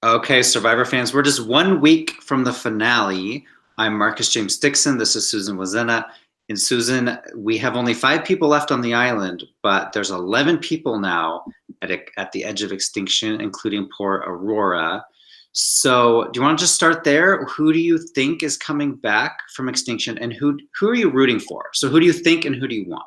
Okay, Survivor fans, we're just 1 week from the finale. I'm Marcus James Dixon. This is Susan Wloszczyna. And Susan, we have only 5 people left on the island, but there's 11 people now at the Edge of Extinction, including poor Aurora. So, do you want to just start there? Who do you think is coming back from Extinction, and who are you rooting for? So, who do you think, and who do you want?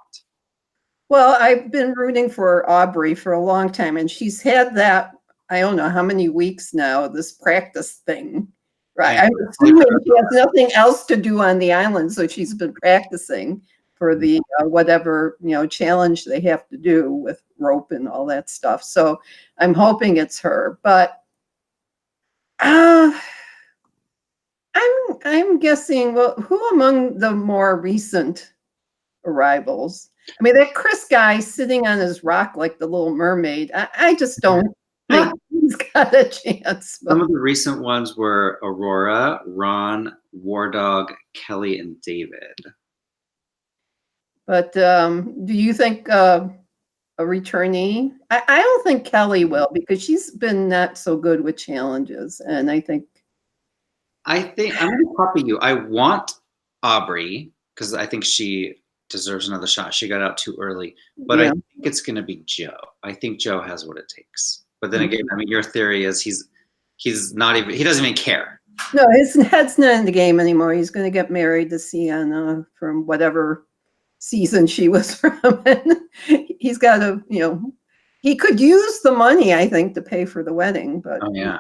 Well, I've been rooting for Aubry for a long time, and she's had that, I don't know how many weeks now, this practice thing. Right. I'm assuming she has nothing else to do on the island, so she's been practicing for the whatever, challenge they have to do with rope and all that stuff. So I'm hoping it's her, but I'm guessing, well, who among the more recent arrivals? I mean, that Chris guy sitting on his rock like the Little Mermaid, I just don't think he's got a chance. But some of the recent ones were Aurora, Ron, War Dog, Kelly, and David. But do you think a returnee? I don't think Kelly will, because she's been not so good with challenges, and I think I'm going to copy you. I want Aubry because I think she deserves another shot. She got out too early, but I think it's going to be Joe. I think Joe has what it takes. But then again, I mean, your theory is he's not even, he doesn't even care. No, his head's not in the game anymore. He's going to get married to Sienna from whatever season she was from. And he's got to, he could use the money, I think, to pay for the wedding. But oh yeah.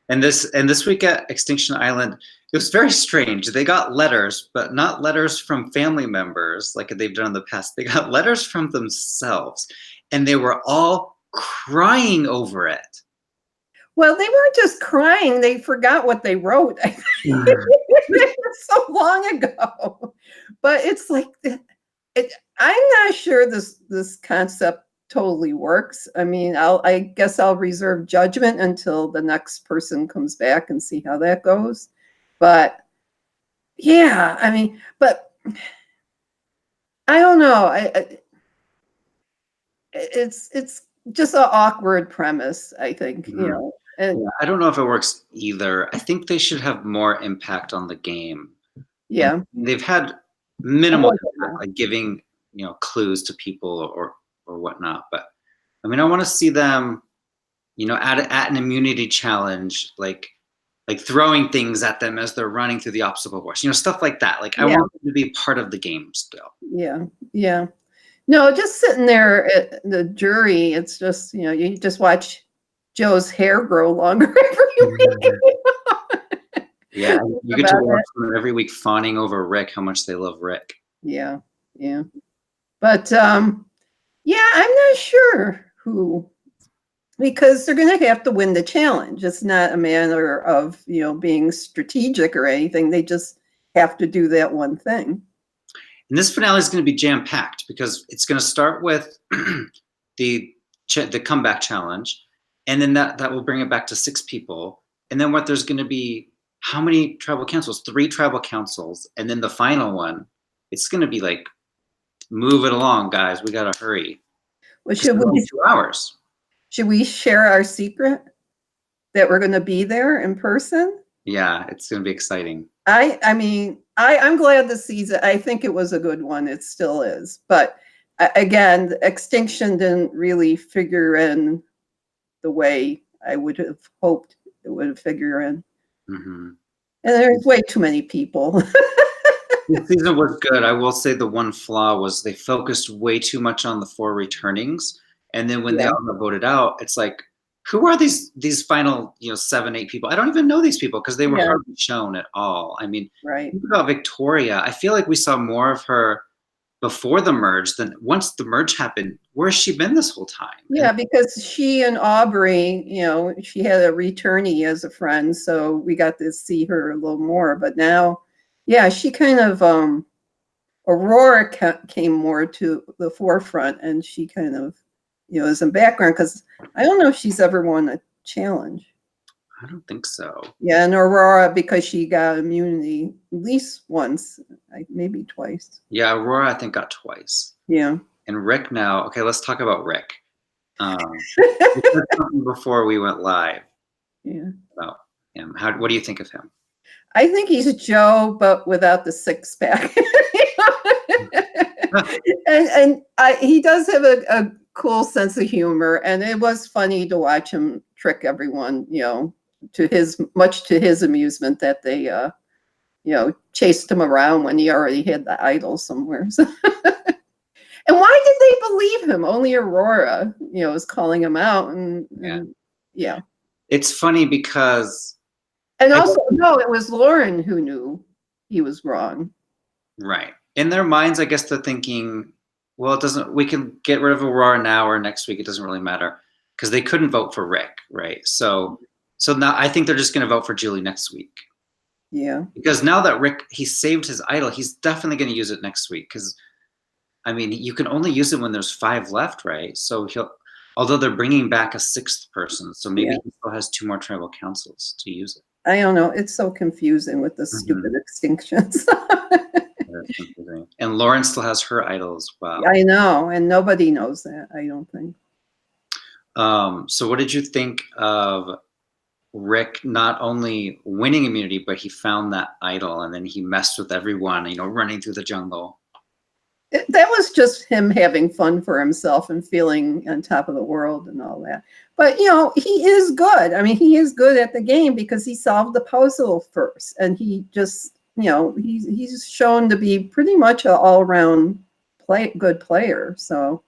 And this week at Extinction Island, it was very strange. They got letters, but not letters from family members like they've done in the past. They got letters from themselves, and they were all crying over it. Well, they weren't just crying. They forgot what they wrote. So long ago. But it's like, I'm not sure this concept totally works. I mean, I guess I'll reserve judgment until the next person comes back and see how that goes. But yeah, I mean, but I don't know. It's just an awkward premise, I think, And yeah, I don't know if it works either. I think they should have more impact on the game. Yeah, and they've had minimal impact, like giving clues to people or whatnot. But I mean, I want to see them, at an immunity challenge, like throwing things at them as they're running through the obstacle course, stuff like that. Like I want them to be part of the game still. Yeah. No, just sitting there at the jury, it's just, you just watch Joe's hair grow longer every week. Yeah, you get to watch them every week fawning over Rick, how much they love Rick. Yeah. But I'm not sure who, because they're going to have to win the challenge. It's not a matter of, being strategic or anything. They just have to do that one thing. And this finale is going to be jam-packed because it's going to start with the comeback challenge, and then that will bring it back to 6 people. And then there's going to be how many tribal councils? 3 tribal councils, and then the final one. It's going to be like, move it along, guys. We got to hurry. Well, should we 2 hours? Should we share our secret that we're going to be there in person? Yeah, it's going to be exciting. I mean, I'm glad the season. I think it was a good one. It still is. But again, Extinction didn't really figure in the way I would have hoped it would figure in. Mm-hmm. And there's way too many people. The season was good. I will say the one flaw was they focused way too much on the 4 returnings. And then when they all got voted out, it's like, who are these final 7, 8 people? I don't even know these people because they were hardly shown at all. I mean, think about Victoria. I feel like we saw more of her before the merge than once the merge happened. Where has she been this whole time? Yeah, because she and Aubry, she had a returnee as a friend, so we got to see her a little more. But now, she kind of Aurora came more to the forefront, and she kind of is in background because I don't know if she's ever won a challenge. I don't think so. Yeah, and Aurora, because she got immunity at least once, maybe twice. Yeah, Aurora I think got twice. Yeah. And Rick now. Okay, let's talk about Rick. Before we went live, Yeah. about him? What do you think of him? I think he's Joe, but without the six pack. He does have a cool sense of humor, and it was funny to watch him trick everyone, much to his amusement, that they chased him around when he already had the idol somewhere. So and why did they believe him? Only Aurora, was calling him out, and yeah. It's funny because, and also no, it was Lauren who knew he was wrong. Right. In their minds, I guess they're thinking, well, we can get rid of Aurora now or next week. It doesn't really matter, because they couldn't vote for Rick, right? So now I think they're just going to vote for Julie next week. Yeah. Because now that Rick, he saved his idol, he's definitely going to use it next week. Because, I mean, you can only use it when there's 5 left, right? So although they're bringing back a 6th person, so maybe he still has 2 more tribal councils to use it. I don't know. It's so confusing with the stupid extinctions. And Lauren still has her idol as well. I know, and nobody knows that, I don't think. So what did you think of Rick not only winning immunity, but he found that idol and then he messed with everyone, running through the jungle? That was just him having fun for himself and feeling on top of the world and all that. But, he is good. I mean, he is good at the game because he solved the puzzle first. And he just, he's shown to be pretty much an all-around good player. So,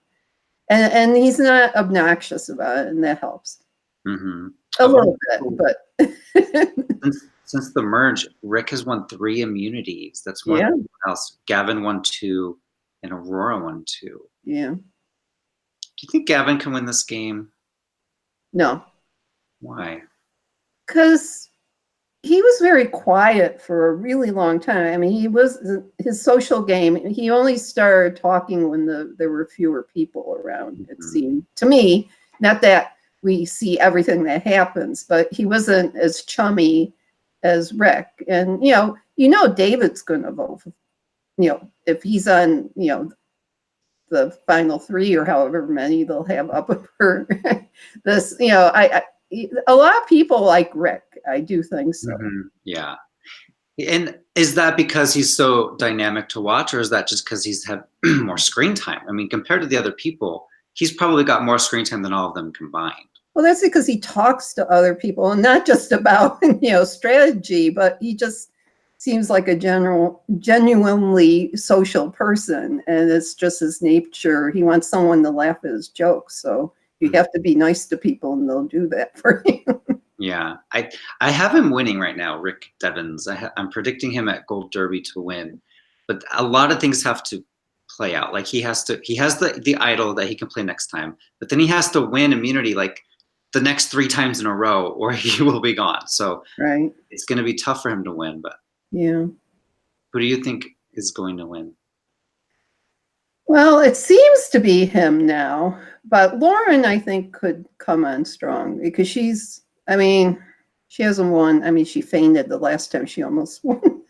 and he's not obnoxious about it, and that helps. Mm-hmm. A little bit, but. Since the merge, Rick has won 3 immunities. That's more than anyone else. Gavin won 2. And Aurora won 2. Yeah. Do you think Gavin can win this game? No. Why? Because he was very quiet for a really long time. I mean, his social game, he only started talking when there were fewer people around, it seemed. To me, not that we see everything that happens, but he wasn't as chummy as Rick. And, David's going to vote for, if he's on, the final 3 or however many they'll have up for this, a lot of people like Rick. I do think so. Mm-hmm. Yeah. And is that because he's so dynamic to watch, or is that just because he's had more screen time? I mean, compared to the other people, he's probably got more screen time than all of them combined. Well, that's because he talks to other people, and not just about, strategy, but he just seems like a genuinely social person, and it's just his nature. He wants someone to laugh at his jokes, so you have to be nice to people, and they'll do that for you. Yeah, I have him winning right now, Rick Devens. I'm predicting him at Gold Derby to win, but a lot of things have to play out. Like he has the idol that he can play next time, but then he has to win immunity like the next 3 times in a row, or he will be gone. So right, it's going to be tough for him to win, but. Yeah. Who do you think is going to win? Well, it seems to be him now, but Lauren, I think, could come on strong because she hasn't won. I mean, she fainted the last time she almost won.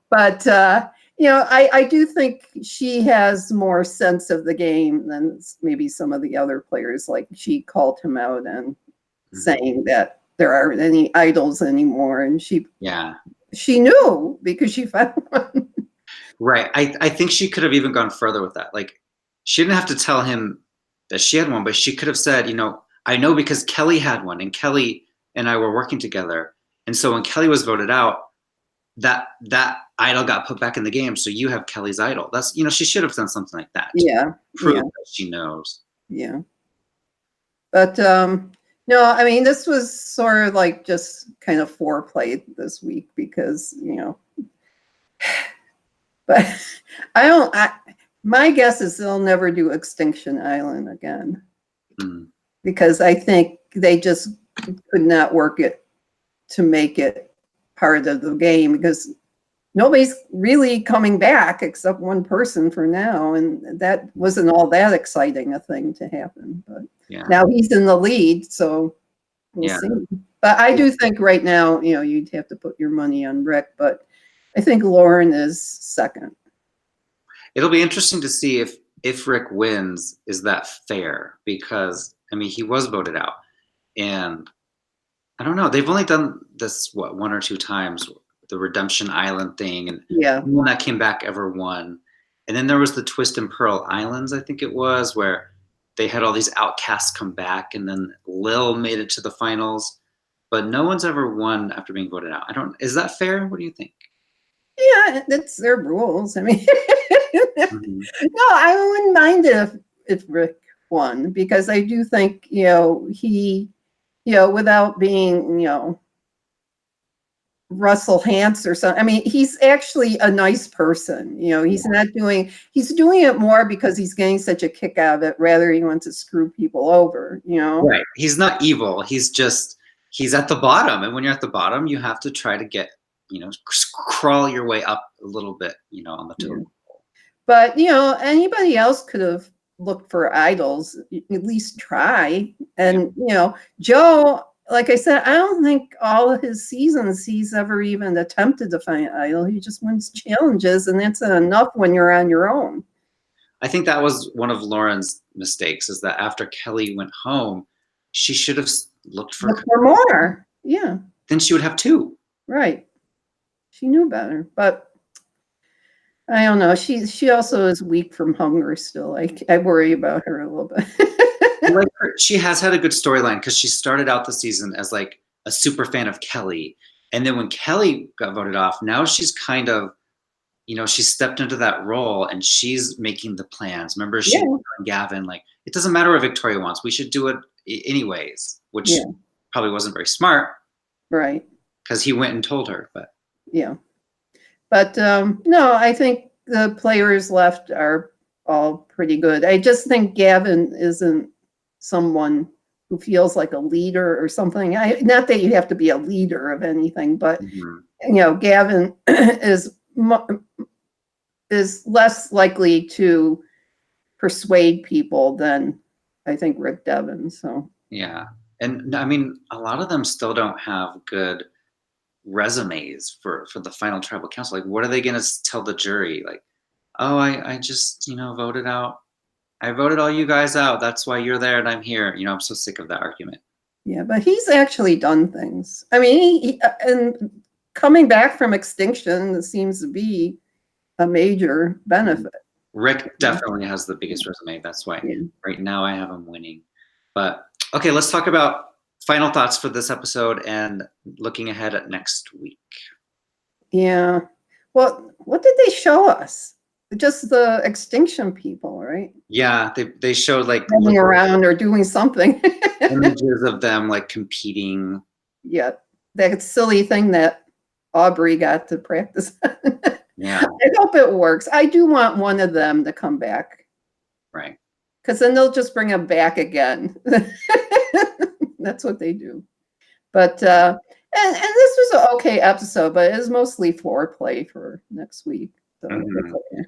But, I do think she has more sense of the game than maybe some of the other players. Like she called him out and saying that there aren't any idols anymore, and she knew because she found one. Right. I think she could have even gone further with that. Like she didn't have to tell him that she had one, but she could have said, I know because Kelly had one, and Kelly and I were working together, and so when Kelly was voted out, that idol got put back in the game, so you have Kelly's idol. That's she should have done something like that to prove that she knows. Yeah. But no, I mean, this was sort of like just kind of foreplay this week because, but my guess is they'll never do Extinction Island again because I think they just could not work it to make it part of the game because nobody's really coming back except one person for now. And that wasn't all that exciting a thing to happen, but now he's in the lead. So we'll see. But I do think right now, you'd have to put your money on Rick, but I think Lauren is second. It'll be interesting to see if Rick wins, is that fair? Because, I mean, he was voted out. And I don't know. They've only done this, what, one or two times, the Redemption Island thing, and Yeah. no one that came back ever won. And then there was the Twist and Pearl Islands, I think it was, where they had all these outcasts come back, and then Lil made it to the finals. But no one's ever won after being voted out. Is that fair? What do you think? Yeah, that's their rules. I mean, Mhm. no, I wouldn't mind if Rick won, because I do think, he, without being, Russell Hantz or something. I mean, he's actually a nice person. He's not he's doing it more because he's getting such a kick out of it, rather he wants to screw people over, Right. He's not evil. He's at the bottom. And when you're at the bottom, you have to try to get, crawl your way up a little bit, on the totem. But, anybody else could have looked for idols, at least try. And, Joe, like I said, I don't think all of his seasons he's ever even attempted to find an idol. He just wins challenges, and that's enough when you're on your own. I think that was one of Lauren's mistakes, is that after Kelly went home, she should have looked for more. Yeah. Then she would have two. Right. She knew better, but I don't know. She also is weak from hunger still. I worry about her a little bit. Like she has had a good storyline, because she started out the season as like a super fan of Kelly. And then when Kelly got voted off, now she's kind of, she stepped into that role and she's making the plans. Remember, she told Gavin, like, it doesn't matter what Victoria wants. We should do it anyways, which probably wasn't very smart. Right. Because he went and told her, but. Yeah. But no, I think the players left are all pretty good. I just think Gavin isn't someone who feels like a leader or something. Not that you have to be a leader of anything, but Gavin is less likely to persuade people than I think Rick Devens. So yeah, and I mean, a lot of them still don't have good resumes for the final tribal council. Like, what are they going to tell the jury? Like, oh, I just voted out. I voted all you guys out. That's why you're there and I'm here. I'm so sick of that argument. Yeah, but he's actually done things. I mean, and coming back from Extinction seems to be a major benefit. Rick definitely has the biggest resume. That's why right now I have him winning. But okay, let's talk about final thoughts for this episode and looking ahead at next week. Yeah. Well, what did they show us? Just the Extinction people, right? Yeah, they showed like running around or doing something. Images of them like competing. Yeah, that silly thing that Aubry got to practice. Yeah, I hope it works. I do want one of them to come back. Right. Because then they'll just bring them back again. That's what they do. But and this was an okay episode, but it is mostly foreplay for next week. So okay.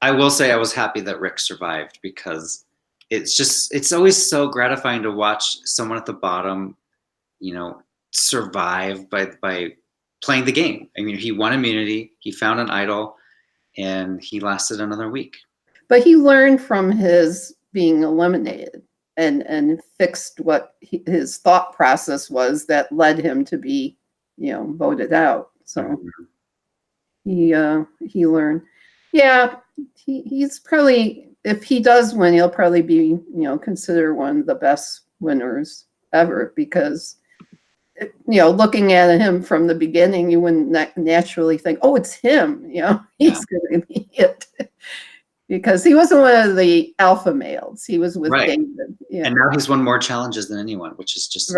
I will say I was happy that Rick survived, because it's always so gratifying to watch someone at the bottom, survive by playing the game. I mean, he won immunity, he found an idol, and he lasted another week. But he learned from his being eliminated and fixed what his thought process was that led him to be, voted out. So he learned. Yeah, he's probably, if he does win, he'll probably be, considered one of the best winners ever, because, looking at him from the beginning, you wouldn't naturally think, oh, it's him, he's going to be it. Because he wasn't one of the alpha males. He was with David. Yeah. And now he's won more challenges than anyone, which is just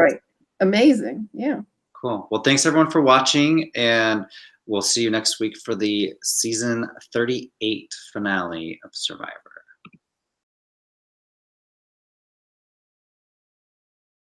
amazing. Yeah. Cool. Well, thanks everyone for watching, and we'll see you next week for the season 38 finale of Survivor.